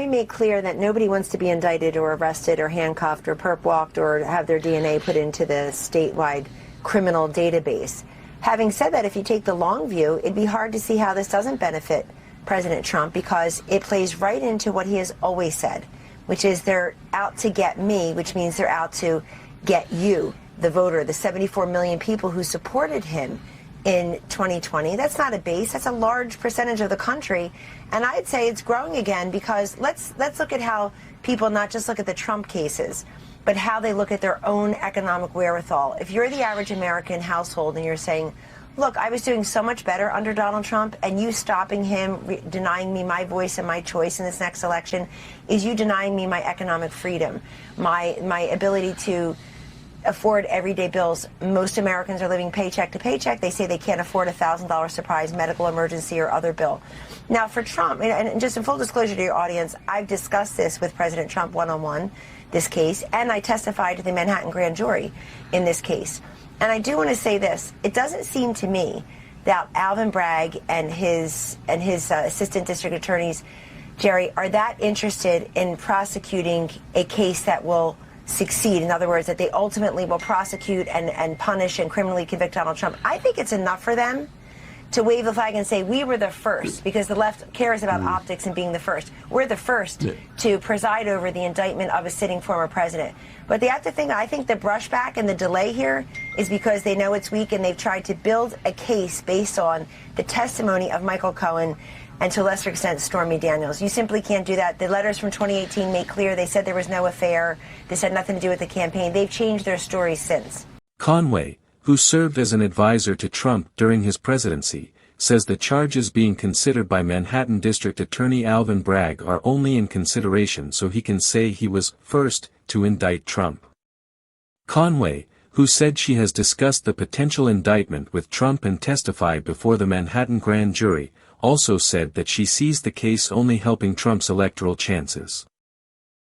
made clear that nobody wants to be indicted or arrested or handcuffed or perp walked or have their DNA put into the statewide criminal database. Having said that, if you take the long view, it'd be hard to see how this doesn't benefit President Trump, because it plays right into what he has always said, which is they're out to get me, which means they're out to get you, the voter, the 74 million people who supported him in 2020. That's not a base. That's a large percentage of the country. And I'd say it's growing again, because let's look at how people not just look at the Trump cases, but how they look at their own economic wherewithal. If you're the average American household and you're saying, look, I was doing so much better under Donald Trump, and you stopping him, denying me my voice and my choice in this next election, is you denying me my economic freedom, my ability to afford everyday bills. Most Americans are living paycheck to paycheck. They say they can't afford a $1,000 surprise medical emergency or other bill. Now, for Trump, and just in full disclosure to your audience, I've discussed this with President Trump one-on-one, this case, and I testified to the Manhattan grand jury in this case. And I do want to say this. It doesn't seem to me that Alvin Bragg and his assistant district attorneys, Jerry, are that interested in prosecuting a case that will succeed. In other words, that they ultimately will prosecute and punish and criminally convict Donald Trump. I think it's enough for them to wave the flag and say, we were the first, because the left cares about optics and being the first. We're the first to preside over the indictment of a sitting former president. But they have to think, I think the brushback and the delay here is because they know it's weak, and they've tried to build a case based on the testimony of Michael Cohen and, to a lesser extent, Stormy Daniels. You simply can't do that. The letters from 2018 made clear they said there was no affair. This had nothing to do with the campaign. They've changed their stories since. Conway, who served as an advisor to Trump during his presidency, says the charges being considered by Manhattan District Attorney Alvin Bragg are only in consideration so he can say he was first to indict Trump. Conway, who said she has discussed the potential indictment with Trump and testified before the Manhattan grand jury, also said that she sees the case only helping Trump's electoral chances.